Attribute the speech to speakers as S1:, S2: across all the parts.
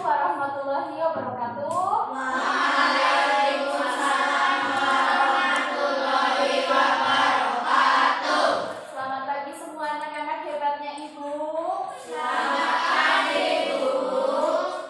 S1: warahmatullahi wabarakatuh.
S2: Waalaikumsalam warahmatullahi wabarakatuh.
S1: Selamat pagi semua anak-anak hebatnya Ibu.
S2: Selamat pagi, Bu.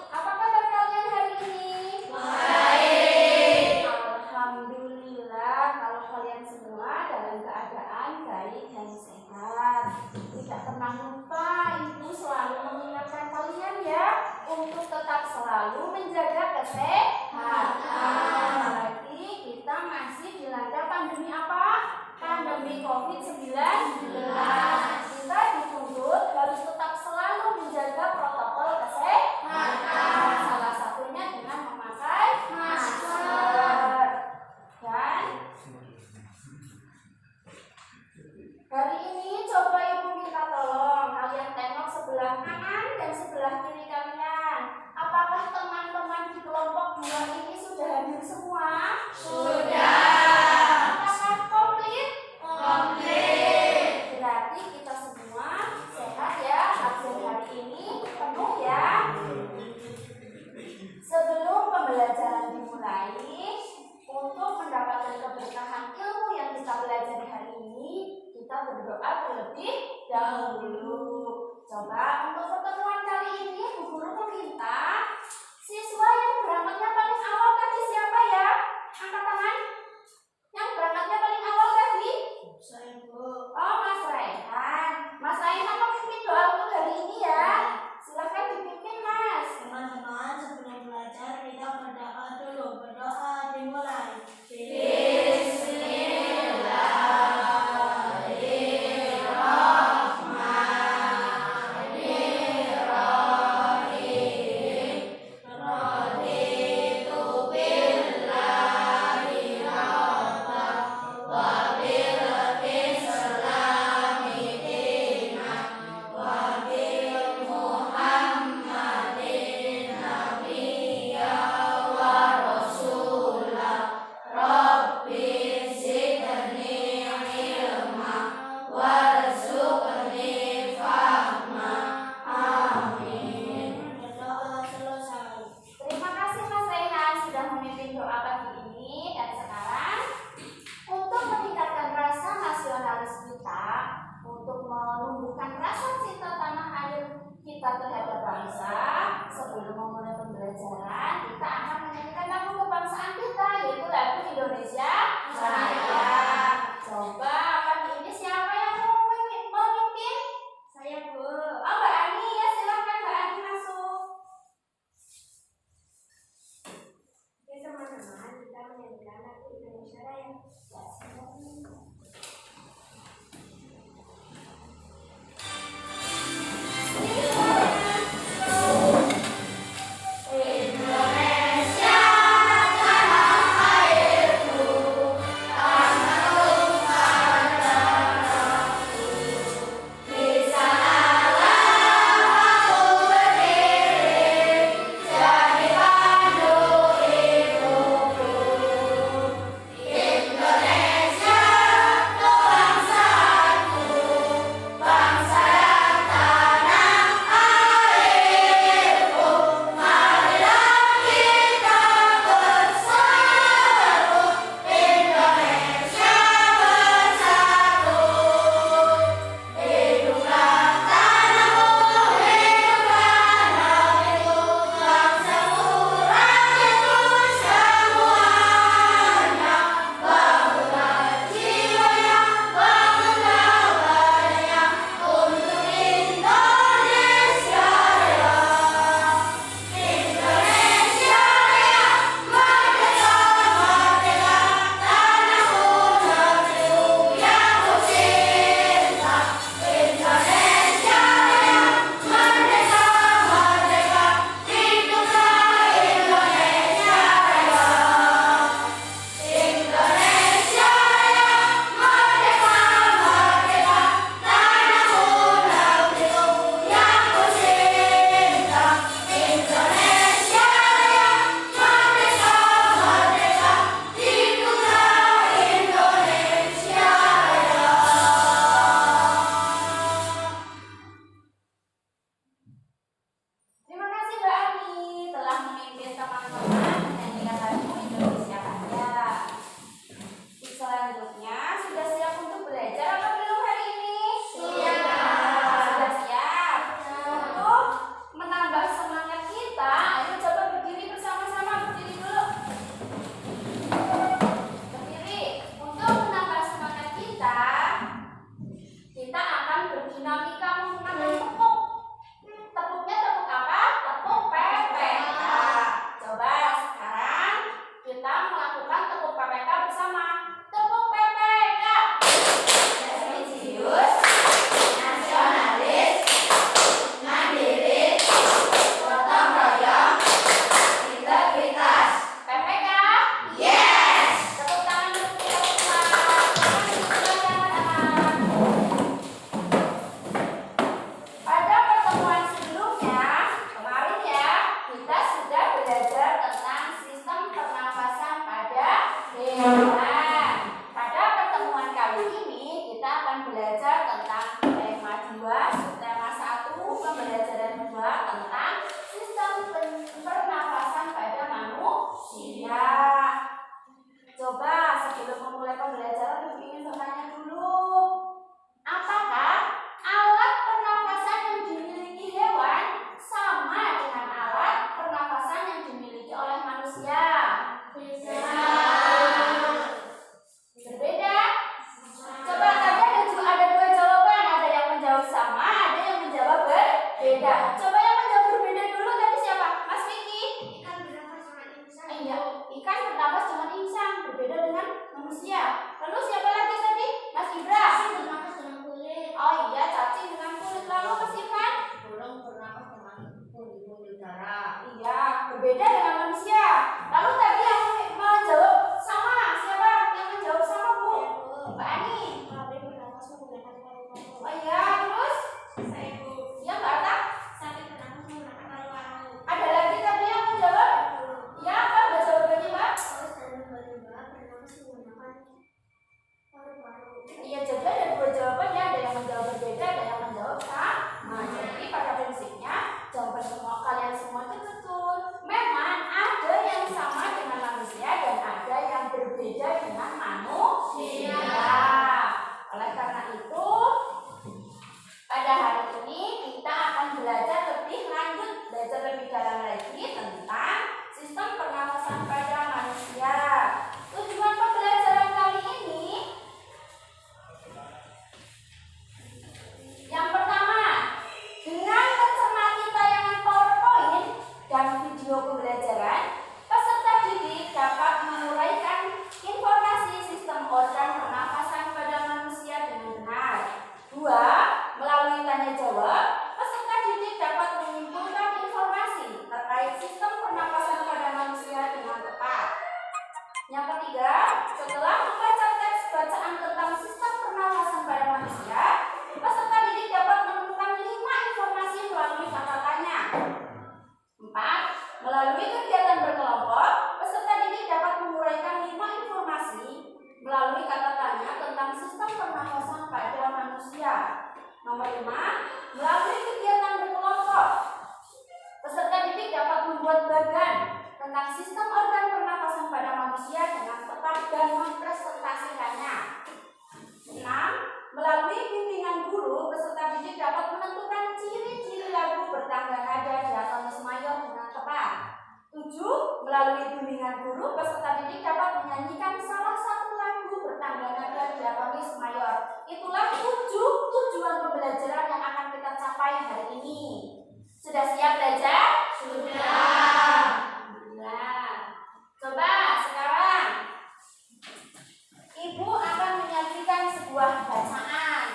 S1: Apa kabar kalian hari ini?
S2: Baik.
S1: Alhamdulillah kalau kalian semua dalam keadaan baik dan sehat. Tidak pernah lupa Ibu selalu mengingatkan kalian ya untuk tetap selalu menjaga kesehatan. Apalagi kita masih dilanda pandemi apa? Pandemi COVID-19. Kita dituntut harus tetap selalu menjaga protokol kesehatan. Salah satunya dengan memakai masker. Dan hari ini coba Ibu minta tolong kalian tengok sebelah kanan dan sebelah kiri kalian. Apakah teman-teman di kelompok 2 ini sudah hadir semua?
S2: Sudah.
S1: Apakah komplit?
S2: Komplit.
S1: Berarti kita semua sehat ya. Hasil hari ini penuh ya. Sebelum pembelajaran dimulai, untuk mendapatkan keberkahan ilmu yang kita pelajari hari ini, kita berdoa terlebih dahulu. Coba untuk pertemuan kali ini, Bu Guru meminta siswa yang berangkatnya paling awal tadi siapa ya? Angkat tangan. Yang berangkatnya paling awal tadi?
S2: Saya, Bu.
S1: Oh, Mas Raihan. Mas Raihan memimpin doa untuk hari ini ya. Silahkan dipimpin, Mas.
S2: Teman-teman, sebelum belajar kita berdoa dulu. Berdoa dimulai. Berdoa selesai.
S1: Terima kasih Mas Raihan sudah memimpin doa pagi ini. Dan sekarang untuk meningkatkan rasa nasionalis kita, untuk menumbuhkan rasa cinta tanah air kita terhadap bangsa, sebelum memulai pembelajaran kita akan menyanyikan lagu kebangsaan kita, yaitu lagu Indonesia Raya. Coba pagi ini siapa yang mau memimpin?
S2: Saya, Bu.
S1: Oh, Mbak Ani ya, silakan Mbak Ani masuk.
S2: Ya, teman-teman, kita menyanyikan lagu Indonesia Raya.
S1: Siswa kedua tentang sistem pernafasan pada manusia. Coba sebelum memulai pembelajaran Ibu ingin bertanya dulu, apakah alat pernafasan yang dimiliki hewan sama dengan alat pernafasan yang dimiliki oleh manusia? Berbeda? Coba tadi ada dua jawaban, ada yang menjawab sama, ada yang menjawab berbeda. Coba yang menjawab berbeda dulu tadi siapa? Mas Vicky? Iya, ikan bernapas dengan insang, berbeda dengan manusia. Lalu siapa lagi tadi? Mas Ibra? Oh iya, cacing dengan kulit. Lalu Mas Irfan?
S2: Burung bernapas dengan pundi-pundi udara.
S1: Iya, berbeda dengan manusia. Lalu tadi yang menjawab sama, siapa? Yang menjawab sama, Bu? Mbak Ani? Oh iya, terus? Iya, Mbak Ata? Ada lagi tadi yang menjawab? Iya, apa Mbak jawabannya, Mbak? Iya, jadi ada dua jawabannya, ada yang menjawab berbeda, ada yang menjawab sama. Jadi pada prinsipnya jawaban semua kalian semua itu betul. Memang ada yang sama dengan manusia dan ada yang berbeda dengan manusia. Oleh karena itu, pada hari ini kita akan belajar lebih lanjut, belajar lebih dalam lagi tentang sistem pernafasan pada manusia. Tujuan pembelajaran kali ini yang pertama, dengan mencermati tayangan PowerPoint dan video pembelajaran, peserta didik dapat menguraikan informasi sistem organ pernafasan pada manusia dengan benar. 2. Melalui tanya jawab, peserta didik dapat menyimpulkan informasi terkait sistem pernapasan pada manusia dengan tepat. Yang ketiga, setelah membaca teks bacaan tentang sistem pernapasan pada manusia, peserta didik dapat menemukan 5 informasi melalui kata tanya. 4. Melalui kegiatan berkelompok, peserta didik dapat menguraikan 5 informasi melalui kata tanya tentang sistem pernapasan pada manusia. Nomor 5. Melalui kegiatan berkelompok, peserta didik dapat membuat bagan tentang sistem organ pernapasan pada manusia dengan tepat dan mempresentasikannya. 6. Melalui bimbingan guru, peserta didik dapat menentukan ciri-ciri lagu bertangga nada diatonis mayor dengan tepat. 7. Melalui bimbingan guru, peserta didik dapat menyanyikan salah satu lagu bertangga nada diatonis mayor. Itulah 7 tujuan pembelajaran yang akan kita capai hari ini. Sudah siap belajar?
S2: Sudah.
S1: Nah, coba sekarang Ibu akan menyajikan sebuah bacaan.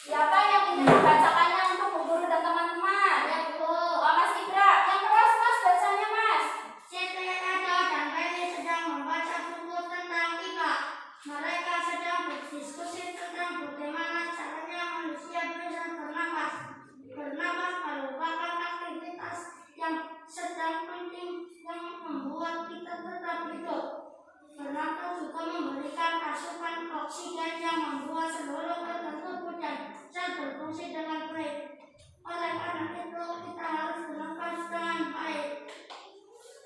S1: Siapa yang ingin membacakannya untuk Bu Guru dan teman-teman? Oh, Mas Ibra, yang keras Mas bacanya Mas.
S2: Siti Nada dan Feni sedang membaca buku tentang ikan. Mereka sedang berdiskusi tentang bagaimana caranya manusia bisa bernapas. Bernapas merupakan aktivitas yang sedang penting yang membuat kita tetap hidup. Bernapas juga memberikan asupan oksigen yang membuat seluruh organ tubuh dan sel berfungsi dengan baik. Oleh karena itu, kita harus bernapas dengan baik.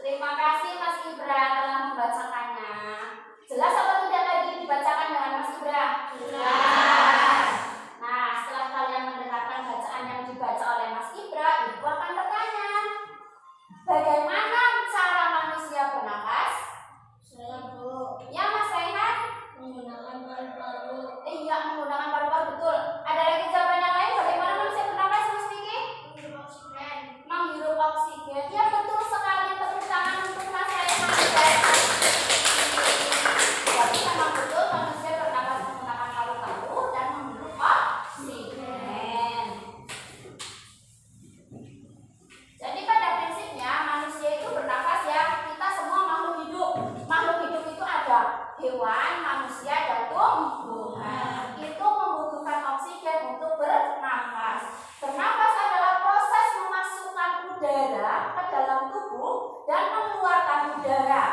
S1: Terima kasih Mas Ibra telah membacakannya. Jelas apa tidak tadi dibacakan dengan Mas Ibra?
S2: Jelas.
S1: Nah, setelah kalian mendengarkan bacaan yang dibaca oleh Mas Ibra, Ibu akan bertanya, bagaimana cara manusia bernafas? Ya Mas Reinhard?
S2: Menggunakan paru-paru.
S1: Iya, menggunakan paru-paru, betul. Ada lagi jawaban yang lain, bagaimana manusia bernafas Mas Vicky? Menghirup oksigen. Ya betul sekali, tepuk tangan untuk Mas Reinhard. Jadi memang betul manusia bernafas menggunakan paru-paru dan menghirup oksigen. Jadi pada prinsipnya manusia itu bernafas ya. Kita semua makhluk hidup. Makhluk hidup itu ada hewan, manusia, dan tumbuhan. Itu membutuhkan oksigen untuk bernafas. Bernafas adalah proses memasukkan udara ke dalam tubuh dan mengeluarkan udara.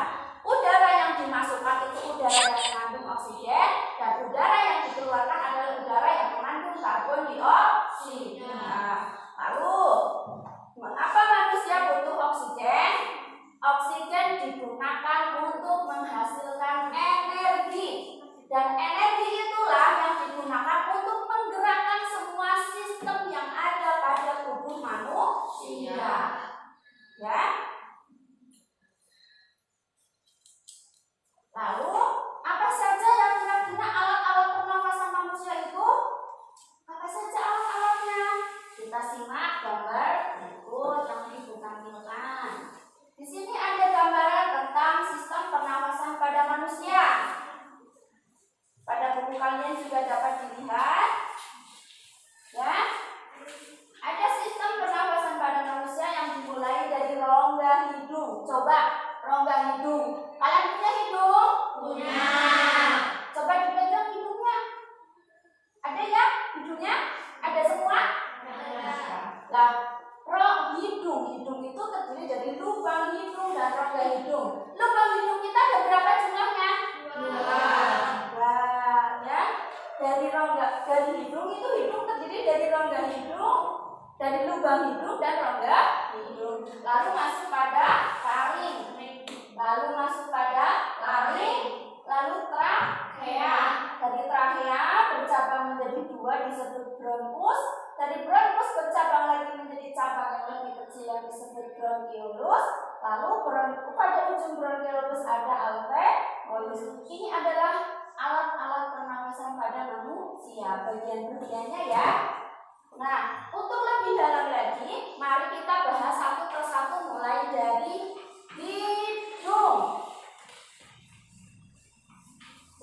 S1: Udara yang dimasukkan itu udara yang mengandung oksigen, dan udara yang dikeluarkan adalah udara yang mengandung karbon dioksida. Lalu, mengapa manusia butuh oksigen? Oksigen digunakan untuk menghasilkan energi. Dan energi itulah yang digunakan untuk menggerakkan semua sistem yang ada pada tubuh manusia. Ya. Lalu, apa saja yang kira-kira alat-alat pernafasan manusia itu? Apa saja alat-alatnya? Kita simak gambar berikut yang Ibu tampilkan. Di sini ada gambaran tentang sistem pernafasan pada manusia. Pada buku kalian juga dapat dilihat. Ya. Ada sistem pernafasan pada manusia yang dimulai dari rongga hidung. Coba rongga hidung. Kalian punya hidung? Punya. Coba dipegang hidungnya. Ada ya hidungnya? Ada semua? Ada. Lah, hidung itu terdiri dari lubang hidung dan rongga hidung. Lubang hidung kita ada berapa jumlahnya? Dua. Ya. Dari hidung itu hidung terdiri dari rongga hidung, dari lubang hidung dan rongga hidung. Lalu masuk pada taring. Lalu masuk pada laring. Lalu trachea. Dari trachea bercabang menjadi dua disebut bronkus. Dari bronkus bercabang lagi menjadi cabang yang lebih kecil yang disebut bronkiolus. Lalu pada ujung bronkiolus ada alveolus. Ini adalah alat-alat pernafasan pada manusia. Bagian-bagiannya ya. Nah, untuk lebih dalam lagi, mari kita bahas satu persatu mulai dari hidung.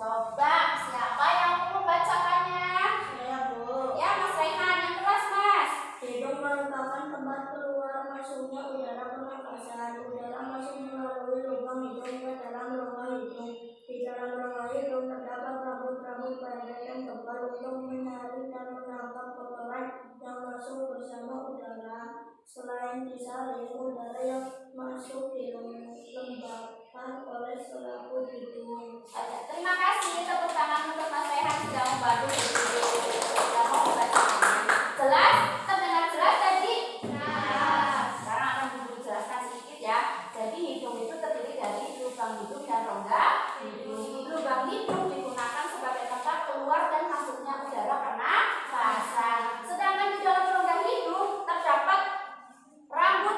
S1: Coba siapa yang mau membacakannya?
S2: Saya, Bu.
S1: Ya, Mas Rehan yang keras, Mas.
S2: Hidung merupakan tempat keluar masuknya udara pernafasan. Udara masuk melalui lubang hidung ke dalam rongga hidung. Di dalam rongga hidung terdapat rambut-rambut pendek yang tebal untuk menyaring dan menangkap kotoran yang masuk bersama udara. Selain disaring, udara yang masuk dilembabkan oleh selaput hidung.
S1: Terima kasih, tepuk tangan untuk Mas Rehan sudah membantu sudah mau membacakannya. Jelas? Terdengar jelas tadi? Sekarang akan Ibu jelaskan sedikit ya. Jadi hidung itu terdiri dari lubang hidung dan rongga hidung. Lubang hidung digunakan sebagai tempat keluar dan masuknya udara pernafasan. Sedangkan di dalam rongga hidung terdapat rambut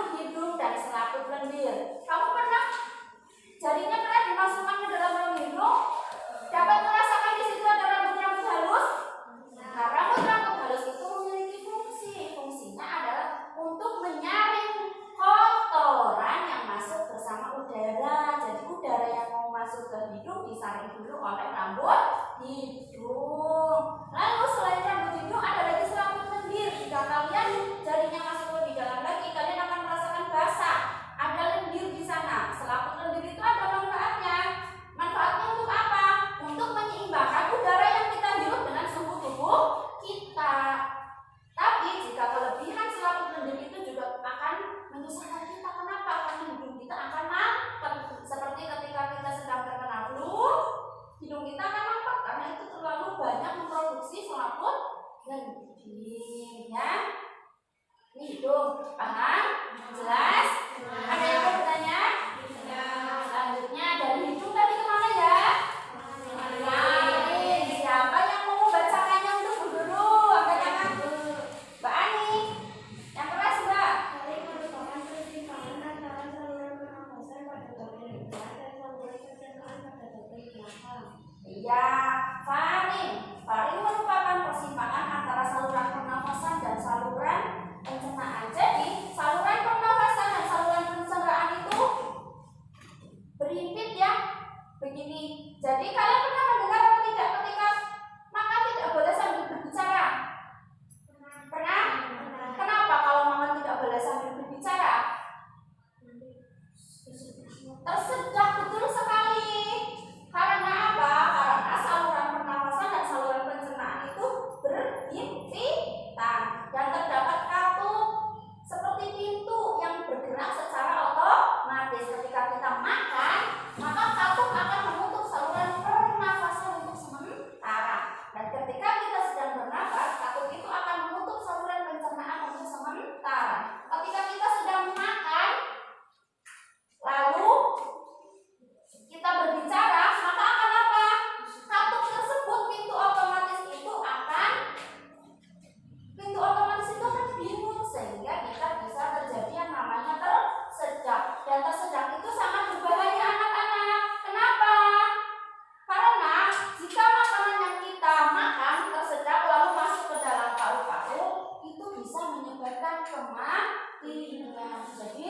S1: Tidak. Jadi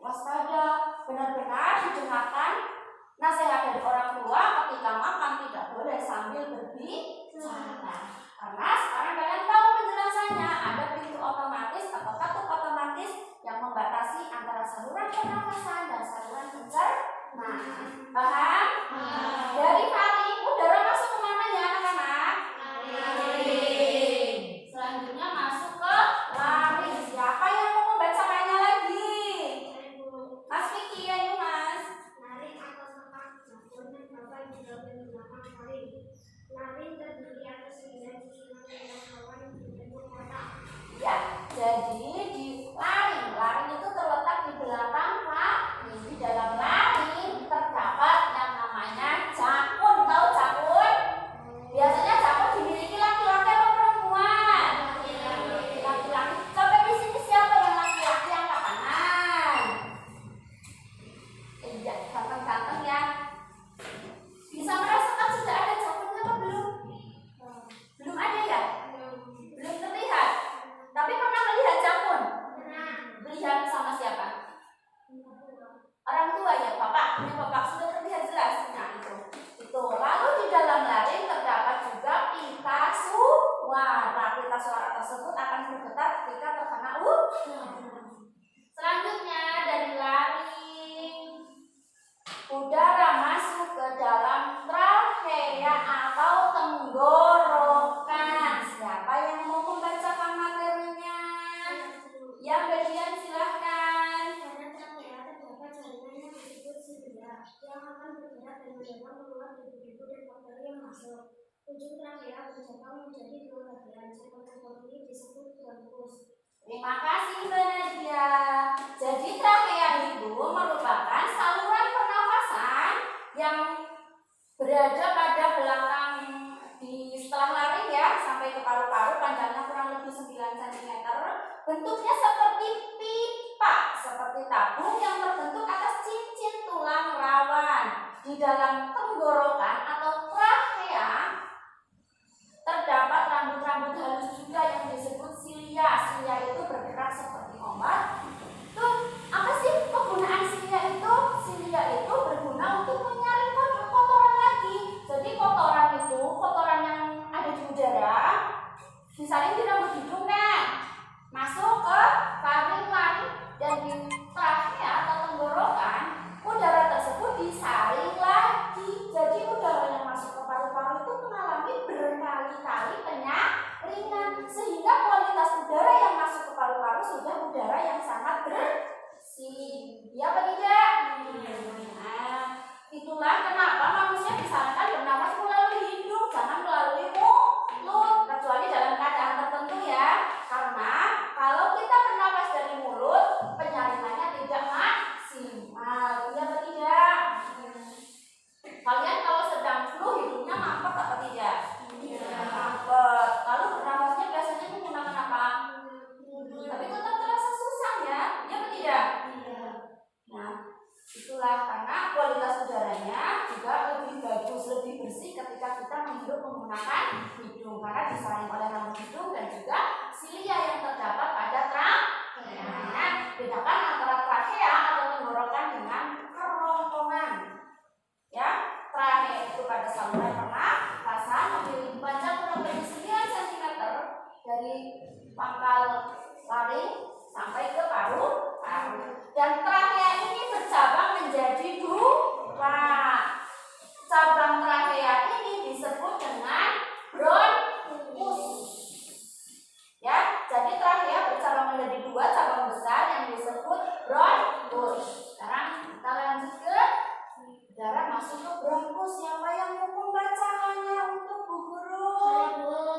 S1: waspada, benar-benar didengarkan nasihat dari orang tua ketika makan tidak boleh sambil berbicara. Karena sekarang kalian tahu penjelasannya, ada pintu otomatis atau katup otomatis yang membatasi antara saluran pernafasan dan saluran pencernaan. Paham? Dari faring udara masuk kemana ya anak-anak? Laring. Selanjutnya masuk ke laring. Siapa yang mau membacakannya lagi? Mas Vicky, ayo Mas.
S2: Laring atau sepak jangkauan dapat juga menggunakan laring. Laring terdiri atas 9 susunan jangkauan berbentuk kotak.
S1: Ya, jadi di laring itu terletak di belakang laring. Di dalam laring terdapat yang namanya jakun. Tahu jakun? Biasanya jakun dimiliki laki-laki atau perempuan? Laki-laki. Coba di sini siapa yang laki-laki angkat tangan? Iya, ganteng-ganteng ya. Bisa merasakan sudah ada jakunnya atau belum? Belum ada ya? Belum terlihat. Tapi pernah melihat jakun? Melihat sama siapa? Orang tua ya, bapak. Punya bapak sudah terlihat jelas. Nah itu. Lalu di dalam laring terdapat juga pita suara. Pita suara tersebut akan bergetar ketika terkena udara. Selanjutnya dari laring, udara masuk ke dalam trachea atau tenggorokan. Siapa yang mau membacakan materinya? Yang bagian silahkan.
S2: Pada trachea terdapat jaringan yang disebut silia yang akan bergerak dan mendorong keluar debu-debu dan bakteri yang masuk. Ujung trachea bercabang menjadi 2 bagian. Cabang-cabang ini disebut bronkus.
S1: Terima kasih Mbak Nadia. Jadi trachea itu merupakan saluran pernafasan yang berada pada belakang di setelah laring ya sampai ke paru-paru, panjangnya kurang lebih 9 cm. Bentuknya seperti pipa, seperti tabung yang terbentuk atas cincin tulang rawan. Di dalam tenggorokan atau trachea terdapat rambut-rambut halus juga yang disebut silia. Silia itu bergerak seperti ombak. Tuh, apa sih kegunaan silia itu? Silia itu berguna untuk menyaring kotoran lagi. Jadi kotoran itu, kotoran yang ada di udara disaring di rambut hidung kan, masuk ke laring dan di trachea atau tenggorokan, udara tersebut disaring lagi. Jadi udara yang masuk ke paru-paru itu mengalami berkali-kali penyaringan sehingga kualitas udara yang masuk ke paru-paru sudah udara yang sangat bersih. Ya apa tidak? Nah, itulah kenapa manusia disarankan bernafas melalui hidung, jangan melalui mulut, kecuali dalam keadaan tertentu ya. Karena kalau kita bernafas dari mulut, penyaringannya tidak maksimal. Ya apa tidak? Kalian kalau sedang flu hidungnya mampet apa tidak? Mampet. Lalu bernafasnya biasanya menggunakan apa? Tapi tetap terasa susah ya. Ya apa tidak? Nah, itulah karena kualitas udaranya juga lebih bagus, lebih bersih ketika kita menghirup menggunakan hidung karena disaring oleh rambut hidung dan juga silia yang terdapat pada trachea. Nah, bedakan antara trachea atau tenggorokan dengan kerongkongan. Ya, trachea itu pada saluran pernafasan memiliki panjang kurang lebih 9 cm dari pangkal laring sampai ke paru-paru. Dan trachea ini bercabang menjadi 2. Cabang trachea ini disebut dengan bronkus. Ya, jadi trachea bercabang menjadi 2 cabang besar yang disebut bronkus. Sekarang kita lanjut ke udara masuk ke bronkus. Siapa yang mau membacakannya untuk Bu Guru?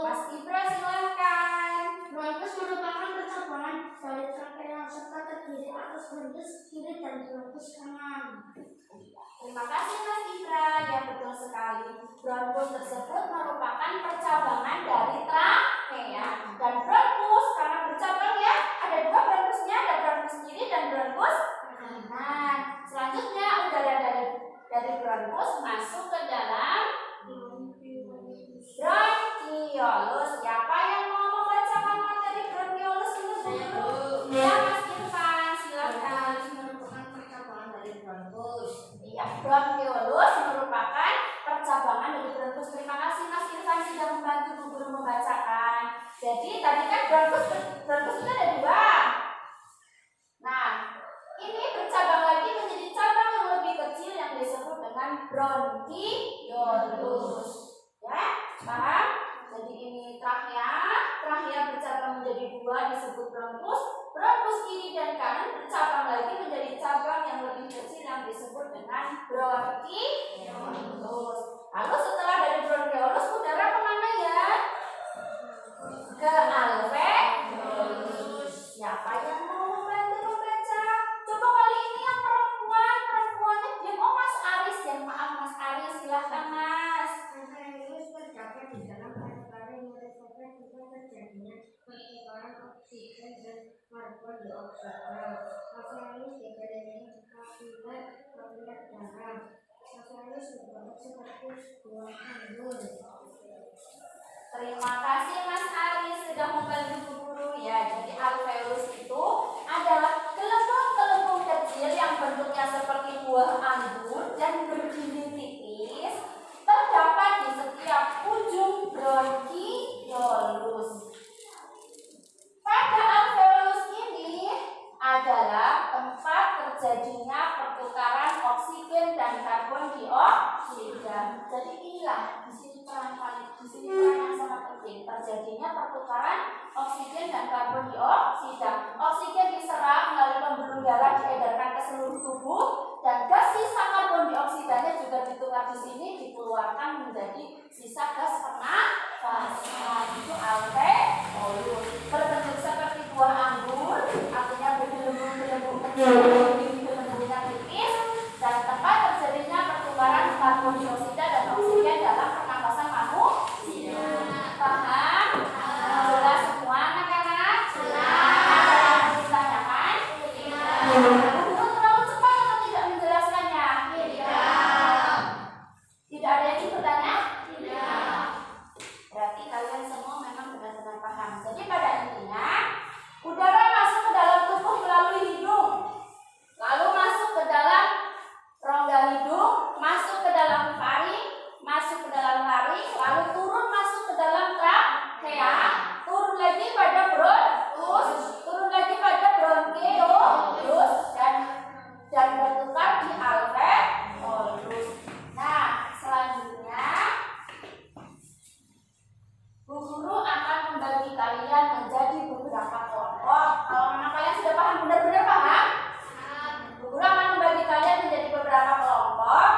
S1: Mas Ibra silahkan.
S2: Bronkus merupakan percabangan dari trachea serta terdiri atas bronkus kiri dan bronkus kanan.
S1: Terima kasih Mas Ibra, ya betul sekali. Bronkus tersebut merupakan percabangan dari trachea dan bronkus karena bercabang ya. Ada 2 bronkusnya, ada bronkus kiri dan bronkus kanan. Selanjutnya udara dari bronkus masuk ke dalam bronkiolus. Siapa yang mau membacakan materi bronkiolus dulu? Ya Mas Irfan. kedua disebut bronkus. Bronkus kiri dan kanan bercabang lagi menjadi cabang yang lebih kecil yang disebut dengan bronkiolus. Lalu setelah dari bronkiolus, udara kemana ya? Ke alveolus. Siapa yang mau membantu membaca? Coba kali ini yang perempuannya diam. Oh, Mas Aris, ya maaf Mas Aris, silahkan Mas.
S2: Alveolus terdapat di dalam paru-paru murid-murid juga terjadinya pengeluaran oksigen dan karbon dioksida. Alveolus digadaikan akibat aliran darah. Alveolus berbentuk seperti buah anggur.
S1: Terima kasih Mas Aris sudah membantu Bu Guru ya. Jadi alveolus itu adalah gelembung-gelembung kecil yang bentuknya seperti buah anggur dan berdiri tipis, terdapat di setiap ujung bronkiolus. Pada alveolus ini adalah tempat terjadinya pertukaran oksigen dan karbon dioksida. Jadi inilah di sini peran yang sangat penting, terjadinya pertukaran oksigen dan karbon dioksida. Oksigen diserap melalui pembuluh darah diedarkan ke seluruh tubuh, dan gas sisa karbon dioksidanya juga ditukar di sini dikeluarkan menjadi sisa gas pernafasan. Itu alveolus. Berbentuk seperti buah anggur, artinya bergelembung-gelembung kecil, gelembungnya tipis, dan tempat terjadinya pertukaran karbon dioksida dan oksigen dalam pernapasan manusia. Paham? Jelas semua anak-anak? Ada yang ditanyakan? Guru terlalu cepat atau tidak menjelaskannya? Tidak ada yang bertanya? Berarti kalian semua memang benar-benar paham. Jadi pada intinya, udara masuk ke dalam tubuh melalui hidung, lalu masuk ke dalam rongga hidung, masuk ke dalam faring, masuk ke dalam laring, lalu turun masuk ke dalam trakea, turun lagi pada bronkus, turun lagi pada bronkiolus, dan bertukar di alveolus. Nah, selanjutnya Bu Guru akan membagi kalian menjadi beberapa kelompok. Kalau memang kalian sudah paham, benar-benar paham? Bu Guru akan membagi kalian menjadi beberapa kelompok,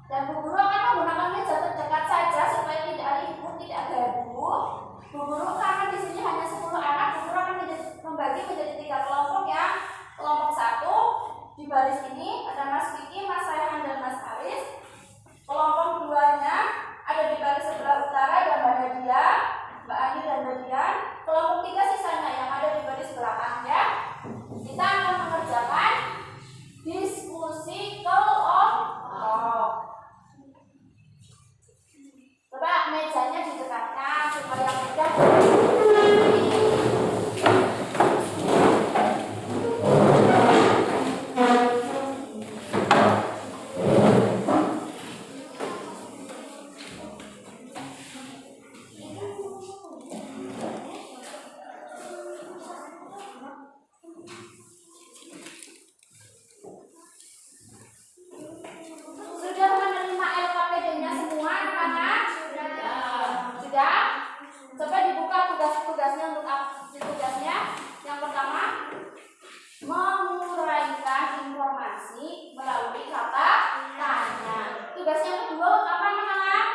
S1: dan Bu Guru akan menggunakan meja terdekat saja supaya tidak ribut, tidak gaduh. Bu Guru karena di sini hanya 10 anak, Bu Guru akan membagi menjadi 3 kelompok ya. Kelompok 1 di baris ini ada Mas Vicky, Mas Rayhan, dan Mas Aris. Kelompok 2-nya ada di baris sebelah utara ada Mbak Nadia, Mbak Ani, dan Mbak Dian. Kelompok 3 sisanya yang ada di baris belakang ya. Kita akan mengerjakan diskusi kelompok. Coba mejanya didekatkan supaya mudah. Sudah menerima LKPD-nya semua anak-anak? Sudah? Coba dibuka tugas-tugasnya untuk tugasnya. Yang pertama, menguraikan informasi melalui kata tanya. Tugas yang kedua apa anak-anak?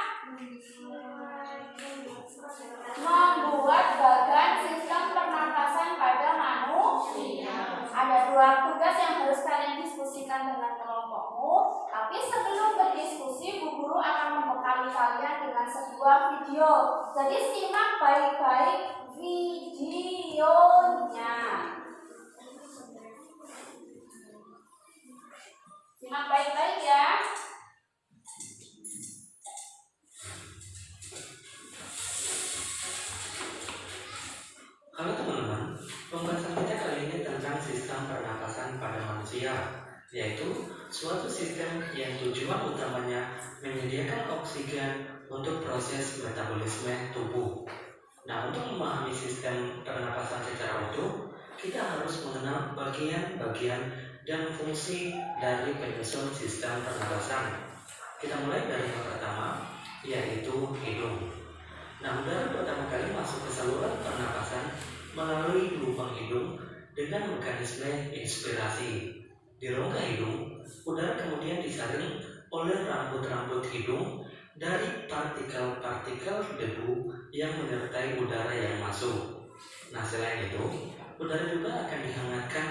S1: Membuat bagan sistem pernapasan pada manusia. Ada 2 tugas yang harus kalian diskusikan dengan kelompokmu. Tapi sebelum berdiskusi, Bu Guru akan membekali kalian dengan sebuah video. Jadi simak baik-baik videonya. Simak baik-baik ya.
S3: Halo teman-teman, pembahasan kita kali ini tentang sistem pernapasan pada manusia, yaitu suatu sistem yang tujuan utamanya menyediakan oksigen untuk proses metabolisme tubuh. Nah, untuk memahami sistem pernapasan secara utuh, kita harus mengenal bagian-bagian dan fungsi dari penyusun sistem pernapasan. Kita mulai dari yang pertama, yaitu hidung. Nah, udara pertama kali masuk ke saluran pernapasan melalui lubang hidung dengan mekanisme inspirasi. Di rongga hidung, udara kemudian disaring oleh rambut-rambut hidung dari partikel-partikel debu yang menyertai udara yang masuk. Nah, selain itu, udara juga akan dihangatkan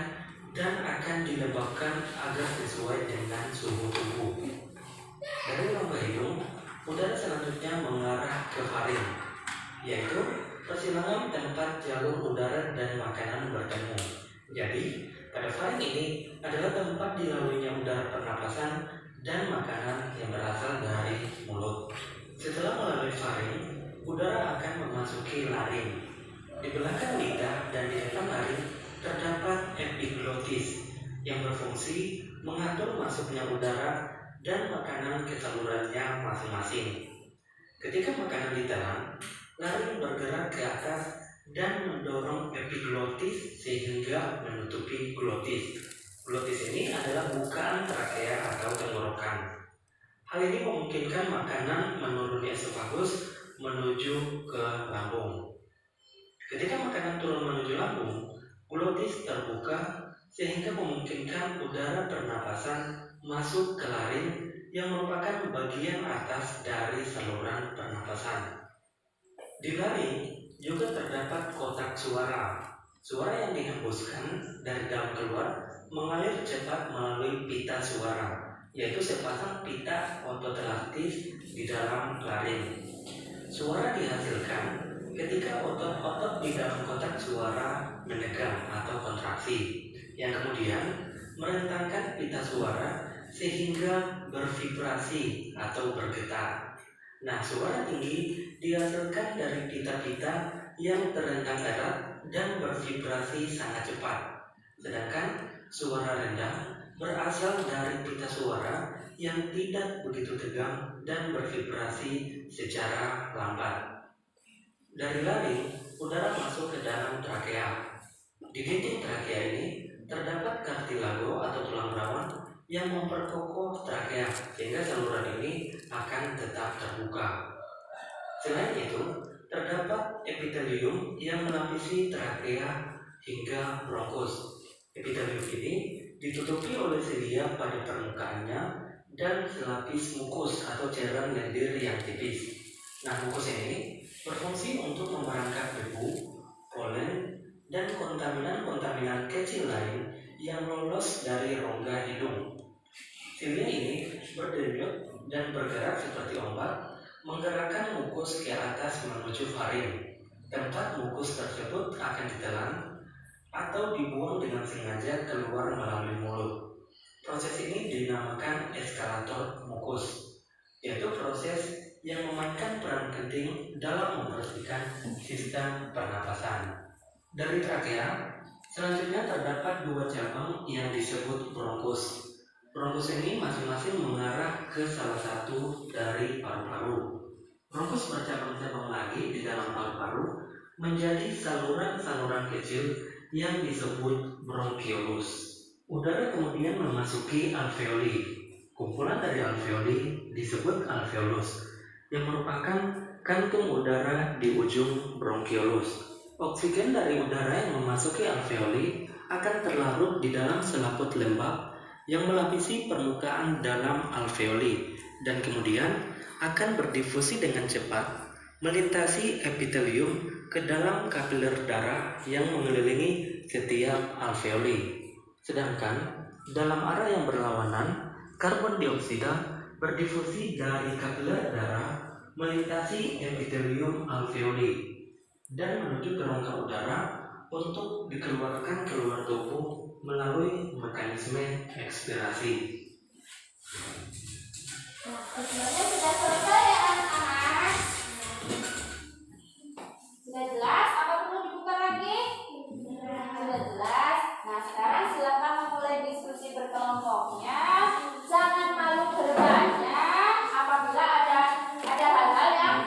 S3: dan akan dilembabkan agar sesuai dengan suhu tubuh. Dari rongga hidung, udara selanjutnya mengarah ke faring, yaitu persilangan tempat jalur udara dan makanan bertemu. Jadi, pada faring ini adalah tempat dilaluinya udara pernapasan dan makanan yang berasal dari mulut. Setelah melalui faring, udara akan memasuki laring. Di belakang lidah dan di depan laring terdapat epiglotis yang berfungsi mengatur masuknya udara dan makanan ke salurannya masing-masing. Ketika makanan ditelan, laring bergerak ke atas dan mendorong epiglotis sehingga menutupi glotis. Glotis ini adalah bukaan trakea atau tenggorokan. Hal ini memungkinkan makanan menuruni esofagus menuju ke lambung. Ketika makanan turun menuju lambung, glotis terbuka sehingga memungkinkan udara pernapasan masuk ke laring yang merupakan bagian atas dari saluran pernapasan. Di laring juga terdapat kotak suara. Suara yang dihembuskan dari dalam keluar mengalir cepat melalui pita suara, yaitu sepasang pita otot elastis di dalam laring. Suara dihasilkan ketika otot-otot di dalam kotak suara menegang atau kontraksi, yang kemudian merentangkan pita suara sehingga bervibrasi atau bergetar. Nah, suara tinggi dihasilkan dari pita-pita yang terentang erat dan bervibrasi sangat cepat. Sedangkan suara rendah berasal dari pita suara yang tidak begitu tegang dan bervibrasi secara lambat. Dari laring, udara masuk ke dalam trakea. Di dinding trakea ini terdapat kartilago atau tulang rawan yang memperkokoh trakea sehingga saluran ini akan tetap terbuka. Selain itu, terdapat epitelium yang melapisi trakea hingga bronkus. Epitelium ini ditutupi oleh silia pada permukaannya dan selapis mukus atau cairan lendir yang tipis. Nah, mukus ini berfungsi untuk memerangkap debu, polen, dan kontaminan-kontaminan kecil lain yang lolos dari rongga hidung. Silia ini berdenyut dan bergerak seperti ombak, menggerakkan mukus ke atas menuju faring. Tempat mukus tersebut akan ditelan atau dibuang dengan sengaja keluar melalui mulut. Proses ini dinamakan eskalator mukus, yaitu proses yang memainkan peran penting dalam membersihkan sistem pernapasan. Dari trakea, selanjutnya terdapat dua cabang yang disebut bronkus. Bronkus ini masing-masing mengarah ke salah satu dari paru-paru. Bronkus bercabang-cabang lagi di dalam paru-paru menjadi saluran-saluran kecil yang disebut bronkiolus. Udara kemudian memasuki alveoli. Kumpulan dari alveoli disebut alveolus, yang merupakan kantung udara di ujung bronkiolus. Oksigen dari udara yang memasuki alveoli akan terlarut di dalam selaput lembab yang melapisi permukaan dalam alveoli dan kemudian akan berdifusi dengan cepat melintasi epitelium ke dalam kapiler darah yang mengelilingi setiap alveoli. Sedangkan dalam arah yang berlawanan, karbon dioksida berdifusi dari kapiler darah melintasi epitelium alveoli dan menuju ke rongga udara untuk dikeluarkan keluar tubuh melalui mekanisme ekspirasi.
S1: Tujuannya sudah selesai ya anak-anak. Sudah jelas? Apa perlu dibuka lagi? Sudah jelas. Nah, sekarang silakan memulai diskusi berkelompoknya. Jangan malu bertanya. Apabila ada hal-hal yang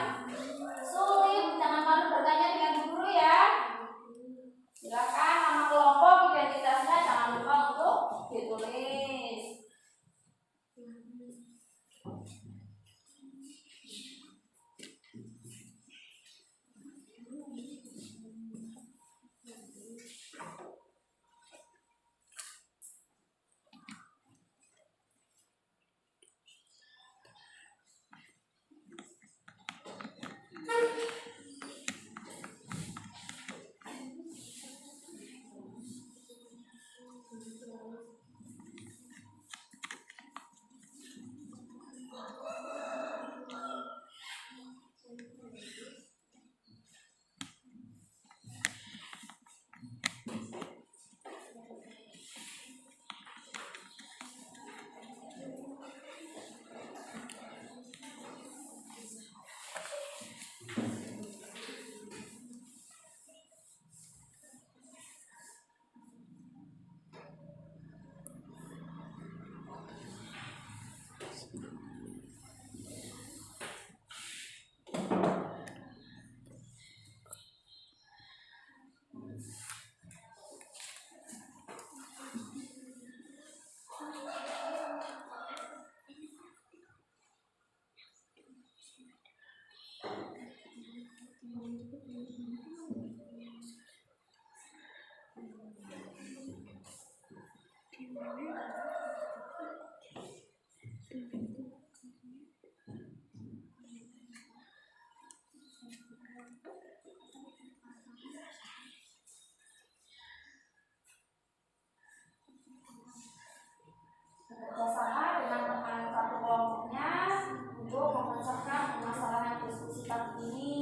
S1: sulit, jangan malu bertanya dengan guru ya. Silakan nama kelompok, identitasnya jangan lupa untuk ditulis. Bekerjasama dengan teman satu kelompoknya untuk memecahkan permasalahan diskusi pagi ini.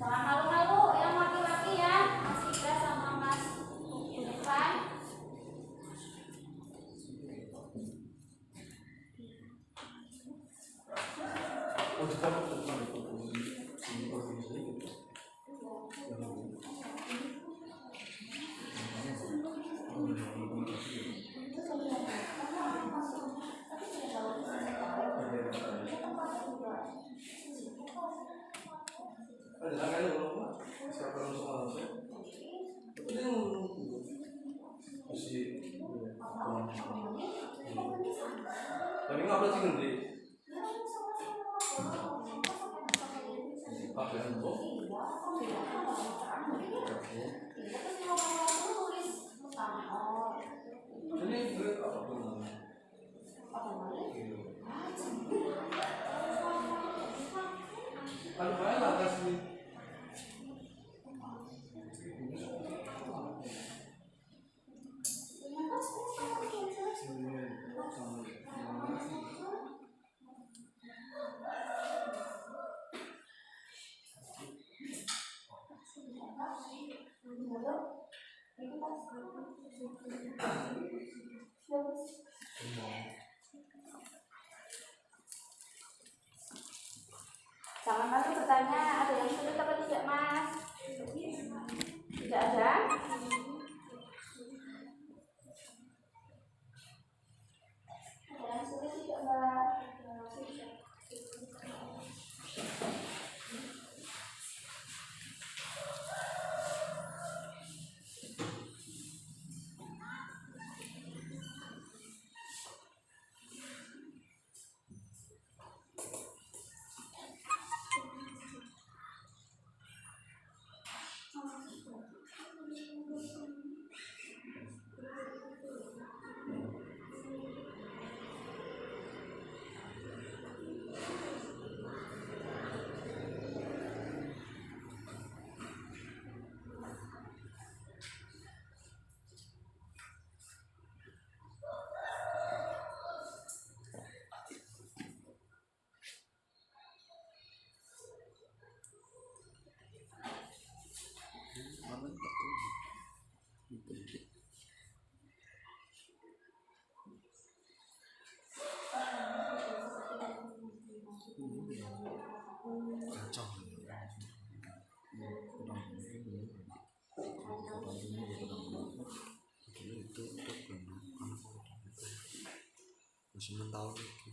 S1: Jangan malu-malu yang laki-laki ya, Mas Ika sama Mas Irfan.
S4: Tapi ngapa sih nanti? Apa yang itu? Ini apa tuh namanya? Kalau saya lah kasih.
S1: Jangan malu bertanya, ada yang sulit apa tidak, Mas? Tidak ada? Ada yang sulit tidak, Mbak?
S4: Sementara itu.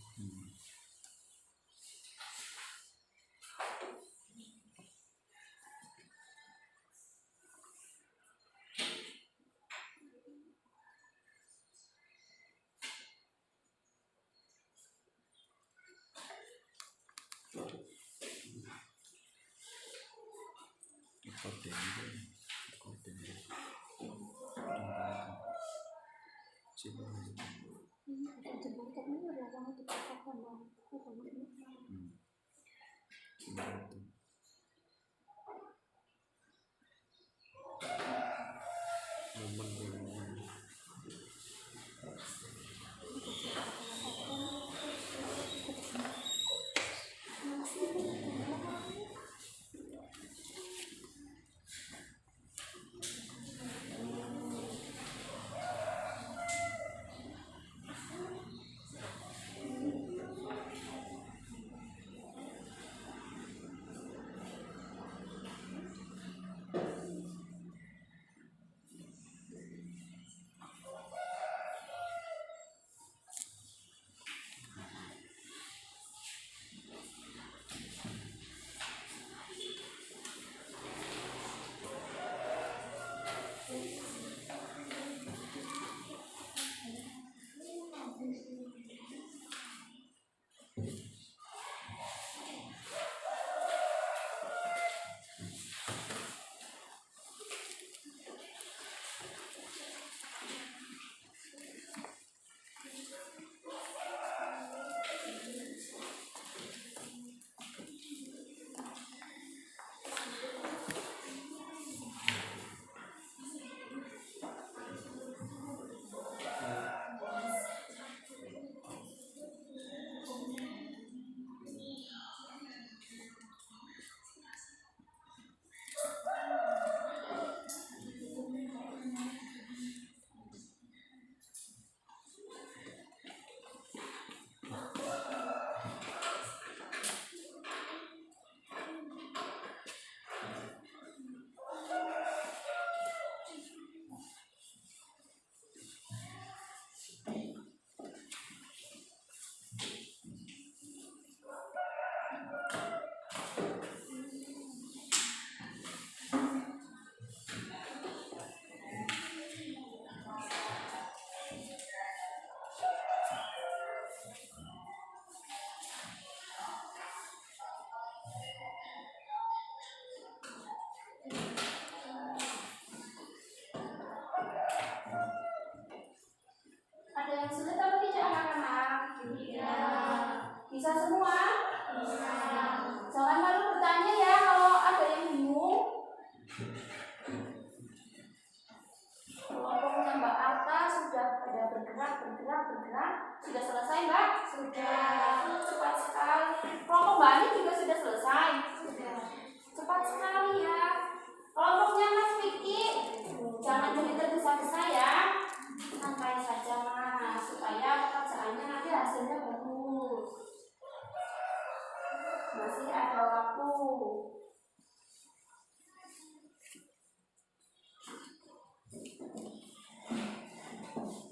S1: bergerak. Sudah selesai, Mbak?
S2: Sudah.
S1: Cepat sekali. Kelompok Mbak Ani juga sudah selesai.
S2: Sudah.
S1: Cepat sekali ya. Kelompoknya Mas Vicky, jangan jadi tergesa-gesa ya. Santai saja Mas, supaya pekerjaannya nanti hasilnya bagus. Masih ada waktu.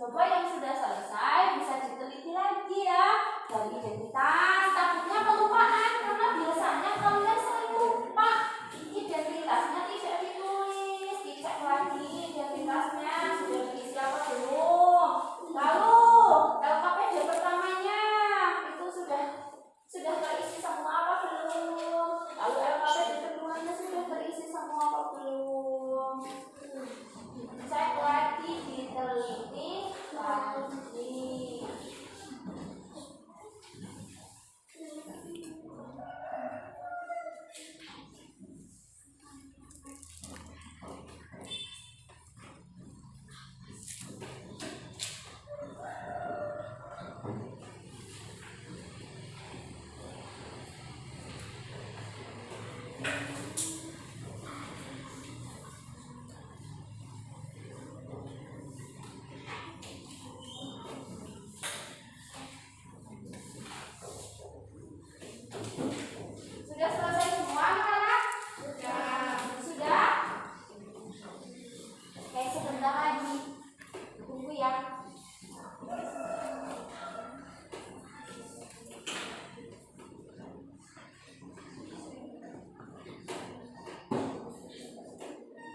S1: Coba yang sudah selesai bisa diteliti lagi ya. Dari identitas, takutnya kelupaan karena biasanya kalian sering lupa. Identitasnya tidak ditulis, dicek lagi identitasnya sudah diisi apa belum. Lalu LKPD pertamanya itu sudah terisi semua apa belum. Lalu LKPD keduanya sudah terisi semua apa belum. Cek lagi, diteliti lagi. Sudah selesai semua anak-anak? Sudah? Oke, sebentar lagi. Tunggu ya.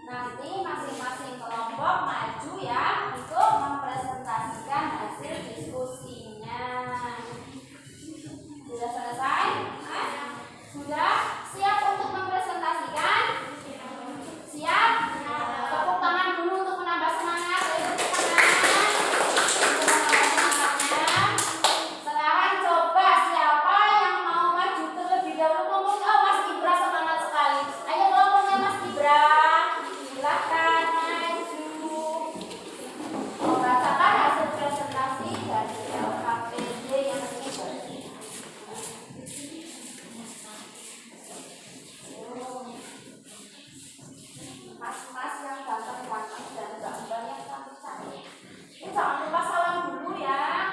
S1: Nanti masing-masing kelompok maju ya untuk mempresentasikan hasil diskusinya. Sudah selesai? Mas? Sudah? Siap untuk mempresentasikan? Siap? Tepuk tangan dulu untuk menambah semangat. Ayo tepuk tangan. Untuk menambah semangatnya. Sekarang coba siapa yang mau maju terlebih dahulu ngomong. Oh, Mas Ibra semangat sekali. Ayo kelompoknya Mas Ibra. Silakan maju. Membacakan hasil presentasi dari LKPD yang ini berarti. Mas-mas yang ganteng-ganteng dan gambar yang cantik-cantik. Ini jangan lupa salam dulu ya.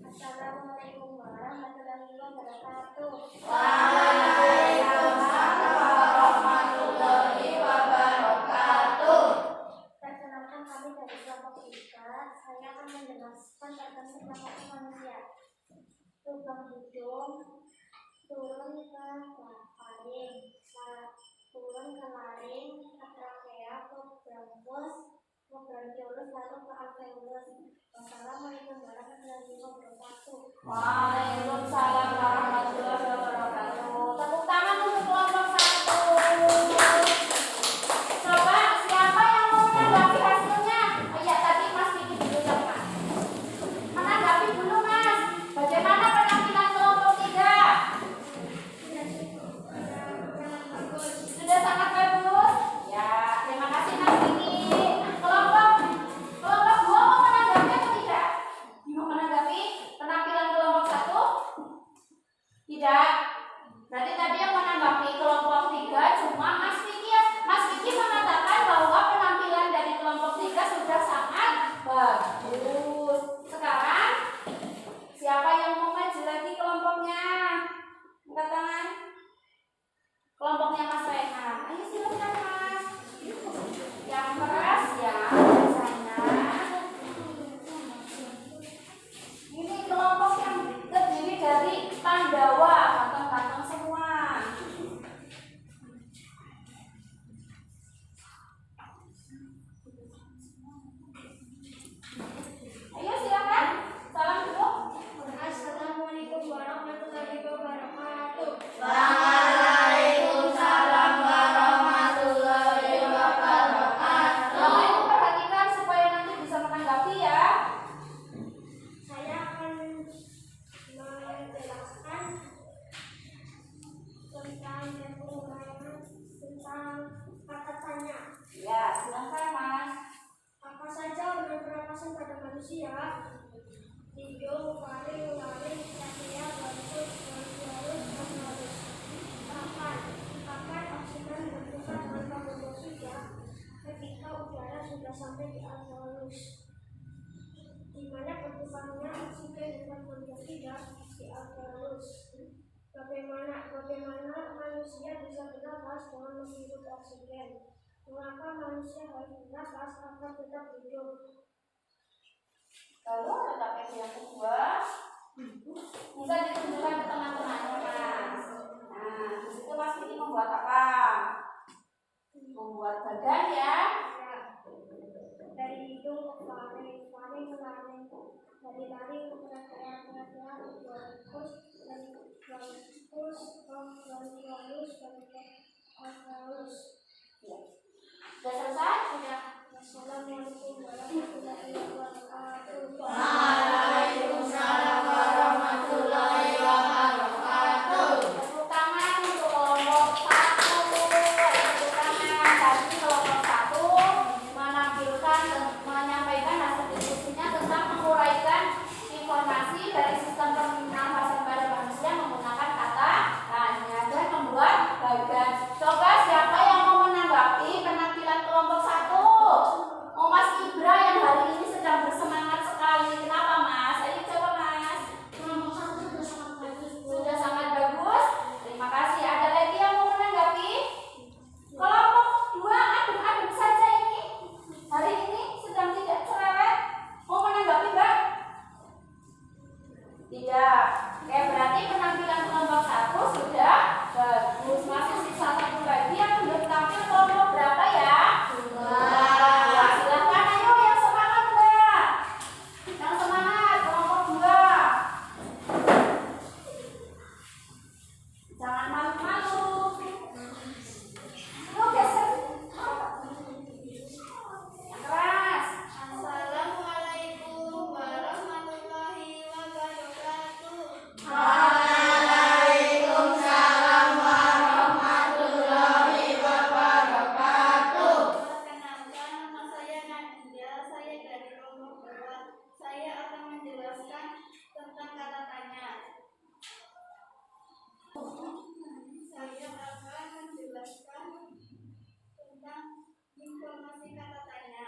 S2: Assalamualaikum warahmatullahi wabarakatuh.
S1: Waalaikumsalam warahmatullahi wabarakatuh.
S2: Perkenalkan kami dari kelompok 3. Saya akan menjelaskan tentang kelompok manusia. Lubang hidung, turun ke laring, turun ke laring, ke trakea, ke bronkus, ke bronkiolus, lalu ke alveolus. Wassalamualaikum warahmatullahi wabarakatuh.
S1: Waalaikumsalam warahmatullahi wabarakatuh. Tepuk tangan untuk kelompok 1. Coba siapa yang mau menanggapi hasilnya? Oh ya, tadi Mas Vicky dulu yang Mas. Menanggapi dulu Mas. Bagaimana penampilan kelompok 3? Sudah sangat bagus. Ya, terima kasih Mas Vicky. Kelompok 2 mau menanggapi atau tidak? Mau menanggapi penampilan kelompok 1? Tidak.
S2: manusia. Hidung, paling, laring, cahaya, bentuk, harus. Kapan oksigen bertukar tanpa beroksida ketika udara sudah sampai di alveolus, di mana bertukarnya oksigen dengan beroksida di alveolus. Bagaimana manusia bisa bernafas dengan menghirup oksigen? Mengapa manusia harus bernafas agar tetap hidup?
S1: Lalu LKPD yang kedua bisa ditunjukkan ke teman-temannya Mas. Nah, di situ Mas ini membuat apa? Membuat badan ya.
S2: Dari hidung ke laring, laring, dari laring ke perasaan, terus dari terus ke alveolus,
S1: Ya. Sudah selesai?
S2: Sudah. Assalamualaikum warahmatullahi wabarakatuh.
S1: Waalaikumsalam warahmatullahi wabarakatuh. Tepuk tangan untuk kelompok 1. Tepuk tangan. Tadi kelompok 1 menyampaikan hasil diskusinya tentang menguraikan informasi dari sistem pernafasan pada manusia menggunakan kata tanya dan membuat bagan. Coba siapa yang mau menanggapi penampilan kelompok 1? Oh, Mas Ibra yang hari ini sedang bersemangat sekali. Kenapa Mas? Ayo coba Mas.
S2: Kelompok 1 sudah sangat bagus.
S1: Sudah sangat bagus. Terima kasih. Ada lagi yang mau menanggapi? Kelompok 2 adem-adem saja ini. Hari ini sedang tidak cerewet. Mau menanggapi Mbak? Tidak. Oke, berarti penampilan kelompok 1 sudah bagus. Masih sisa 1 lagi yang belum tampil. Kelompok berapa ya? 2. Silahkan ayo yang semangat Mbak. Yang semangat kelompok 2. Jangan malu-malu. Yuk geser. Keras.
S2: Assalamualaikum warahmatullahi wabarakatuh.
S1: Waalaikumsalam warahmatullahi wabarakatuh.
S2: Perkenalkan, nama saya Nadia. Saya dari kelompok 2. Saya akan menjelaskan tentang kata tanya. Saya akan menjelaskan tentang informasi kata tanya.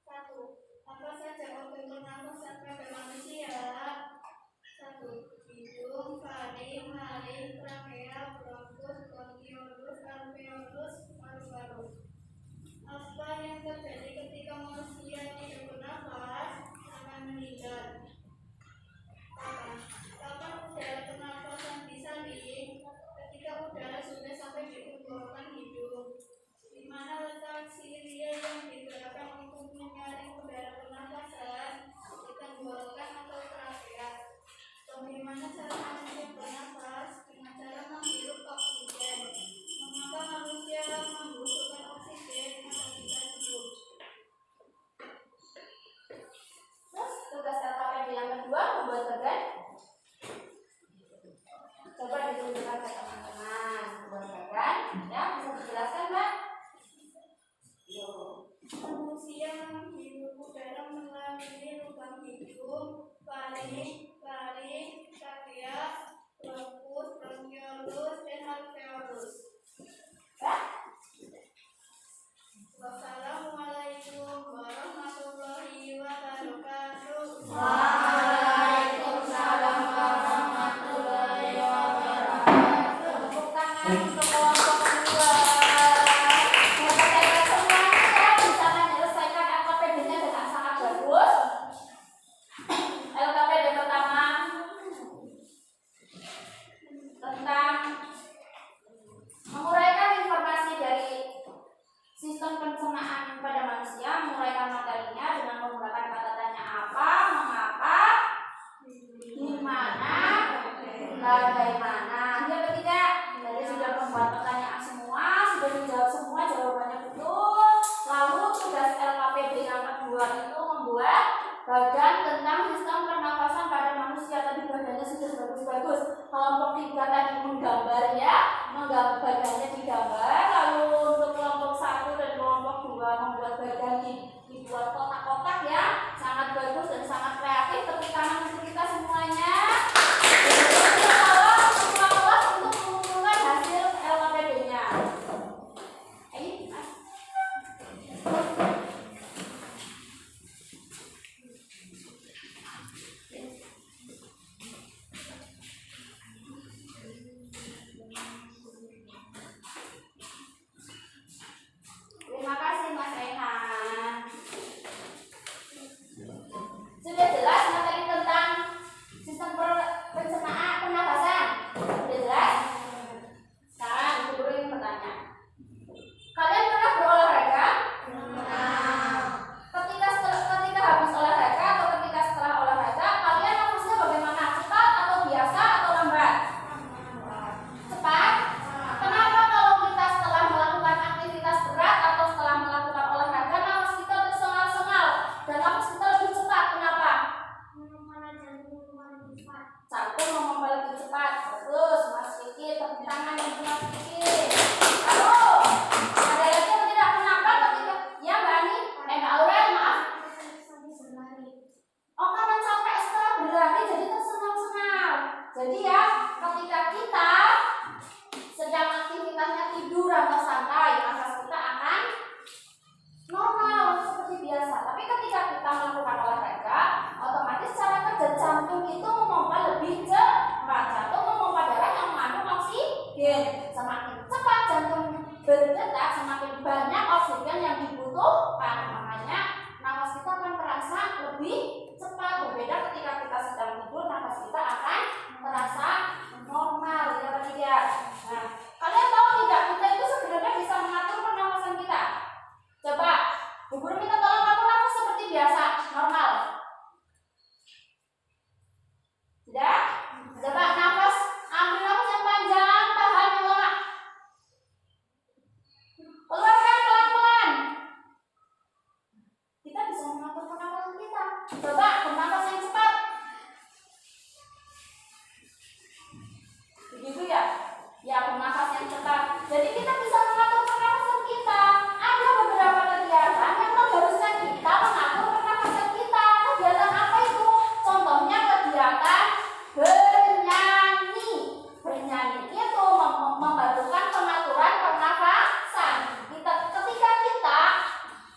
S2: 1. Apa saja organ pernafasan pada manusia? 1. Hidung, faring, laring, trakea, bronkus, bronkiolus, alveolus, paru-paru. Apa yang terjadi ketika manusia tidak bernafas? Akan meninggal. Kapan udara pernafasan disalin? Ketika udara sudah sampai di tenggorokan hidung. Di mana letak silia yang digerakkan untuk menyaring udara pernafasan? Di tenggorokan atau trakea. Bagaimana cara manusia bernafas? Dengan cara menghirup oksigen. Mengapa manusia membutuhkan oksigen agar bisa hidup?
S1: Terus tugas LKPD yang kedua membuat bagan. Coba ditunjukkan ke teman-teman. Membuat bagan. Ya, bisa dijelaskan Mbak? Yuk.
S2: Manusia menghirup udara melalui lubang hidung, faring, trakea, bronkus, bronkiolus, dan alveolus.
S1: Ya.
S2: Wassalamualaikum warahmatullahi wabarakatuh.
S1: Waalaikumsalam warahmatullahi wabarakatuh. Tepuk tangan untuk kelompok 2. Hebat-hebat semuanya ya, bisa menyelesaikan LKPD-nya dengan sangat bagus. LKPD pertama tentang menguraikan informasi dari sistem pencernaan pada manusia, menguraikan materinya dengan menggunakan kata tanya apa, mengapa, di mana, bagaimana. Dia ketiga, jadi sudah membuat pertanyaan semua, sudah dijawab semua, jawabannya betul. Lalu tugas LKPD yang kedua itu membuat bagan tentang sistem pernafasan pada manusia. Tadi bagannya sudah bagus-bagus. Kelompok 3 tadi menggambar ya, bagannya digambar. Lalu untuk kelompok 1 dan kelompok 2 membuat bagan dibuat kotak-kotak ya, sangat bagus. Coba bernapas yang cepat. Begitu ya? Ya, bernapas yang cepat. Jadi kita bisa mengatur pernapasan kita. Ada beberapa kegiatan yang mengharuskan kita mengatur pernapasan kita. Kegiatan apa itu? Contohnya kegiatan bernyanyi. Bernyanyi itu memerlukan pengaturan pernapasan. Ketika kita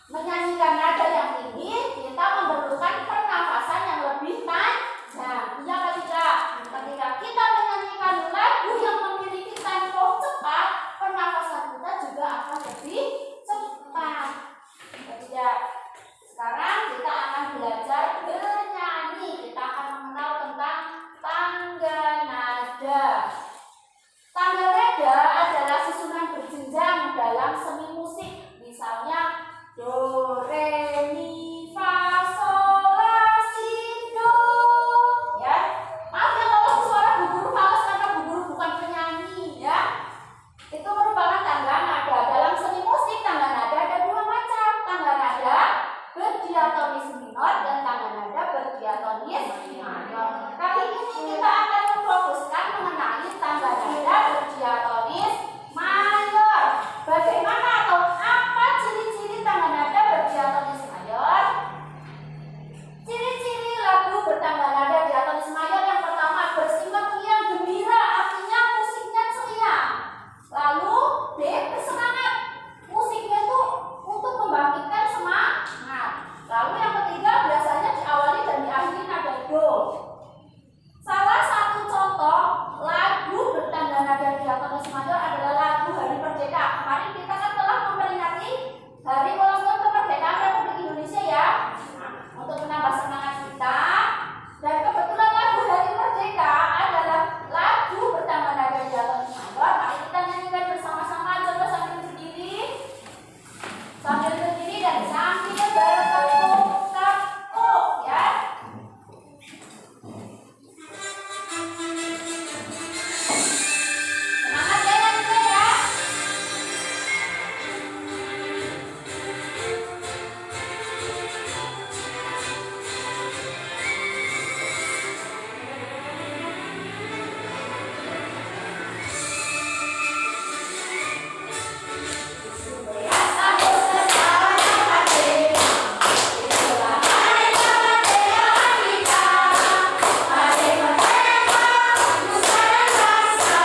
S1: menyanyikan nada yang tinggi, kita memerlukan pernapasan yang lebih panjang. Iya atau tidak? Ketika kita menyanyikan lagu yang memiliki tempo cepat, pernapasan kita juga akan lebih cepat. Tidak. Sekarang kita akan belajar bernyanyi. Kita akan mengenal tentang tangga nada. Tangga nada adalah susunan berjenjang dalam seni musik. Misalnya do, re, mi, fa, sol, la, si, do. Ya, maaf ya kalau suara Bu Guru fals karena Bu Guru bukan penyanyi ya. Itu merupakan tangga nada. Dalam seni musik tangga nada ada dua macam. Tangga nada berdiatonis minor dan tangga nada berdiatonis mayor. Kali ini kita akan memfokuskan mengenai tangga nada berdiatonis mayor. Bagaimana atau apa ciri-ciri tangga nada berdiatonis mayor? Ciri-ciri lagu bertangga nada diatonis mayor yang pertama bersimak riang gembira, artinya musiknya ceria. Lalu B, bersemangat. Musiknya itu untuk membangkitkan semangat. Lalu yang ketiga biasanya diawali dan diakhiri nada do. Salah satu contoh lagu bertangga nada diatonis mayor adalah lagu Hari Merdeka. Kemarin kita kan telah memperingati Hari Ulang Tahun Kemerdekaan Republik Indonesia ya. Nah, untuk menambah semangat kita, dan kebetulan lagu Hari Merdeka adalah lagu bertangga nada diatonis mayor. Mari kita nyanyikan bersama-sama. Coba sambil berdiri dan sambil bertepuk-tepuk ya. Semangat ya nyanyinya ya. Sambil sejalan hati, itulah hari kemerdekaan kita. Hari merdeka, nusa dan bangsa,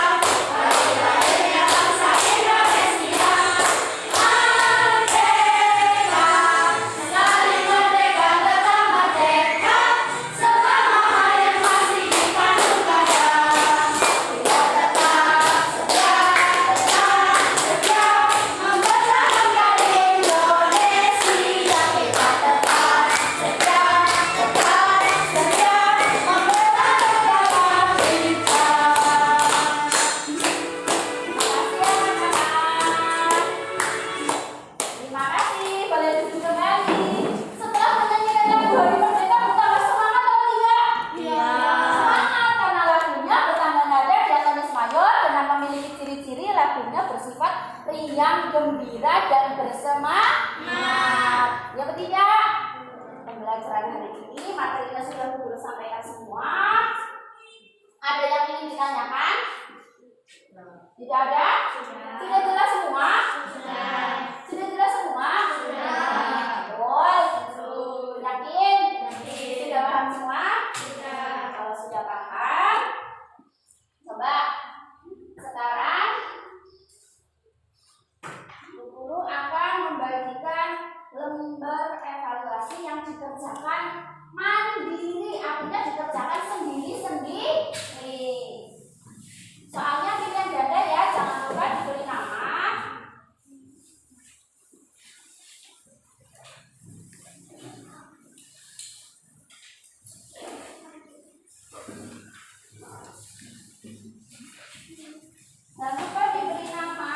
S1: hari lahirnya bangsa Indonesia. Merdeka, sekali merdeka tetap merdeka, selama yang masih di kandung dada. Kita tetap setia mempertahankan Indonesia. Kita tetap setia mempertahankan kita. Terima kasih, boleh duduk kembali. Setelah menyanyikan lagu Hari Merdeka, bertambah semangat atau tidak?
S2: Iya.
S1: Semangat karena lagunya bertangga nada diatonis mayor dengan memiliki ciri-ciri lagunya bersifat riang, gembira, dan bersemangat. Yang ketiga, pembelajaran hari ini materinya sudah Bu Guru sampaikan semua. Ada yang ingin ditanyakan? Tidak ada? Sudah jelas semua? Sudah jelas semua? Betul. Yakin? Sudah paham semua? Kalau sudah paham, coba sekarang Bu Guru akan membagikan lembar evaluasi yang dikerjakan mandiri, artinya dikerjakan sendiri-sendiri. Soalnya pilihan ganda ya, jangan lupa diberi nama. Jangan lupa diberi nama.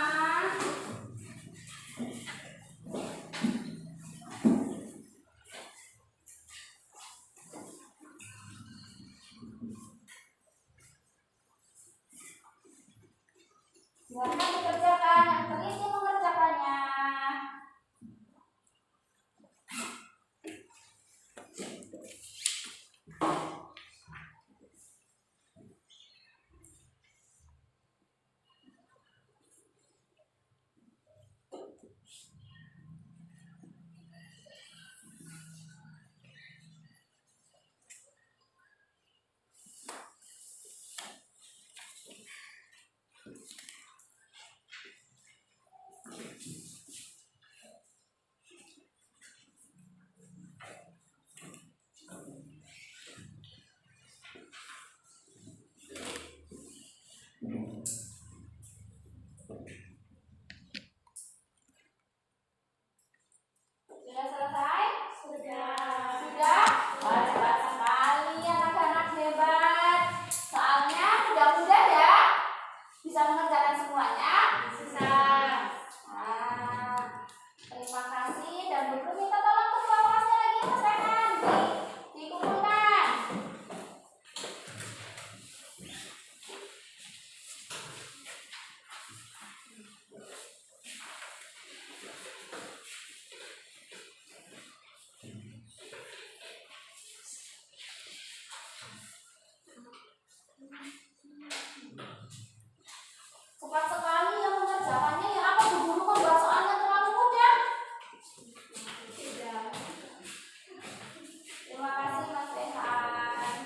S1: Terima kasih Mas Rehan.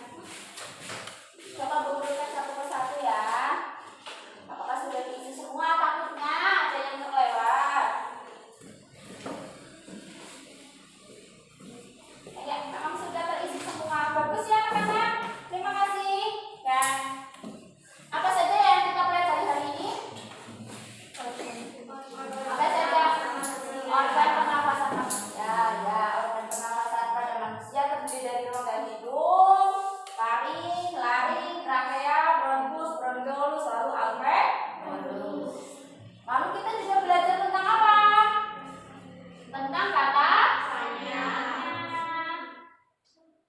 S1: Coba bukukan satu persatu ya. Apakah sudah diisi semua? Takutnya ada yang terlewat. Ya, memang sudah terisi semua. Bagus ya anak-anak. Terima kasih. Dan apa saja yang kita pelajari hari ini? Apa saja? Organ pernafasan manusia. Ya, organ pernafasan pada manusia terdiri dari rongga hidung, taring, laring, trakea, bronkus, bronkiolus, lalu alveolus. Lalu kita juga belajar tentang apa? Tentang kata tanya.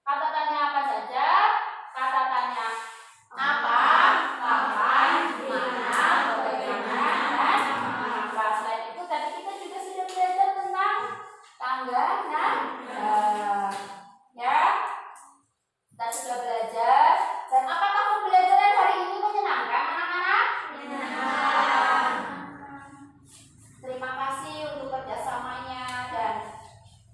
S1: Kata tanya apa saja? Kata tanya apa, kapan, di mana, bagaimana, dan apa. Selain itu tadi kita juga sudah belajar tentang tangga, nada. Ya, kita sudah belajar. Dan apakah pembelajaran hari ini menyenangkan anak-anak? Menyenangkan. Terima kasih untuk kerjasamanya. Dan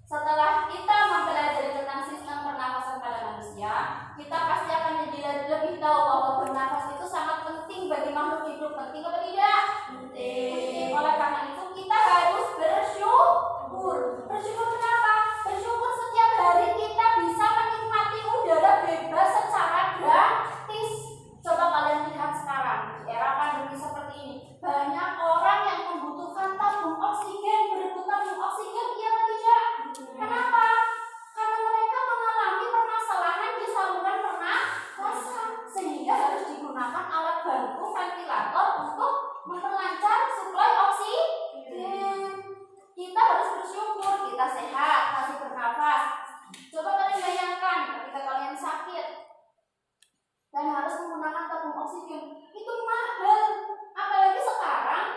S1: setelah kita mempelajari tentang sistem pernafasan pada manusia, kita pasti akan menjadi lebih tahu bahwa bernafas itu sangat penting bagi makhluk hidup. Penting apa tidak? Penting. Oleh karena itu kita harus bersyukur. Bersyukur kenapa? Bersyukur setiap hari kita bisa menikmati udara bebas secara gratis. Coba kalian lihat sekarang di era pandemi seperti ini, banyak orang yang membutuhkan tabung oksigen, berebut tabung oksigen, iya atau tidak? Kenapa? Karena mereka mengalami permasalahan di saluran pernafasan, sehingga harus digunakan alat bantu ventilator untuk memperlancar suplai oksigen. Kita harus bersyukur kita sehat, masih bernafas. Coba kalian bayangkan ketika kalian sakit dan harus menggunakan tabung oksigen, itu mahal. Apalagi sekarang,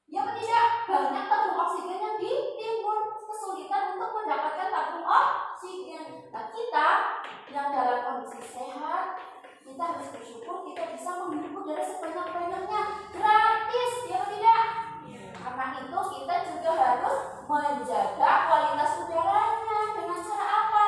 S1: ya tidak, banyak tabung oksigen yang ditimbun, kesulitan untuk mendapatkan tabung oksigen. Nah, kita yang dalam kondisi sehat, kita harus bersyukur kita bisa menghirup udara sebanyak-banyaknya gratis, ya tidak? Karena itu kita juga harus menjaga kualitas udaranya. Dengan cara apa?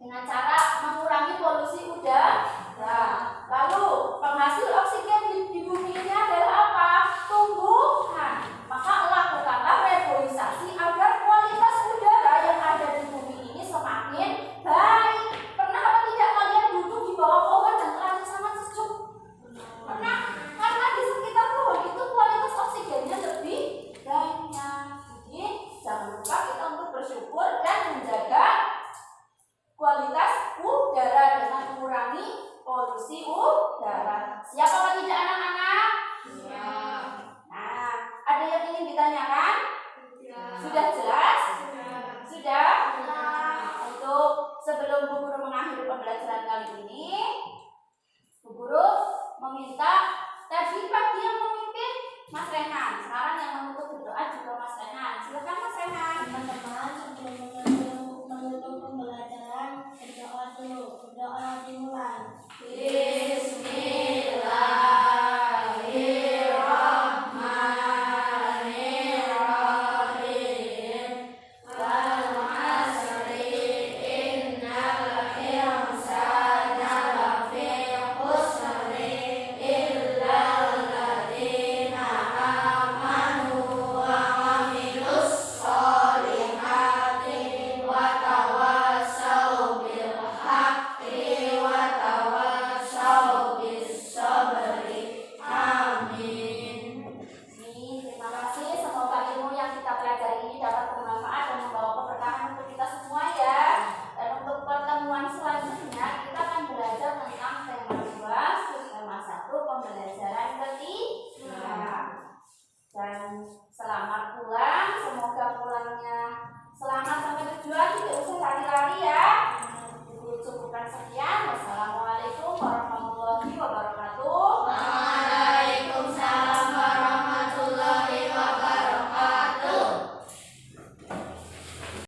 S1: Dengan cara mengurangi polusi udara. Lalu penghasil oksigen di bumi ini adalah apa? Tumbuhan. Maka lakukanlah reboisasi agar kualitas udara yang ada di bumi ini semakin baik. Pernah apa tidak kalian duduk di bawah pohon dan terasa sangat sejuk? Pernah? Karena di sekitar pohon itu kualitas oksigennya lebih banyak. Jadi jangan lupa kita untuk bersyukur dan menjaga kualitas udara dengan mengurangi polusi udara. Siap apa tidak anak-anak? Siap. Nah, ada yang ingin ditanyakan? Sudah jelas? Sudah? Nah, untuk sebelum Bu Guru mengakhiri pembelajaran kali ini, Bu Guru meminta tadi pagi yang memimpin Mas Rehan. Sekarang yang menutup berdoa juga Mas Rehan. Silakan Mas Rehan.
S2: Teman-teman, sebelum menutup pembelajaran, berdoa dulu. Berdoa dimulai.
S1: Bismillahirrahmanirrahim. Wal 'asri innal insana lafi khusri illal ladzina amanu wa 'amilus sholihati wa tawassaw bil haqqi wa tawassaw bis sabri. Amin. Terima kasih. Semoga ilmu yang kita pelajari ini dapat bermanfaat dan membawa keberkahan untuk kita semua ya. Dan untuk pertemuan selanjutnya kita akan belajar tentang tema 2, tema 1 pembelajaran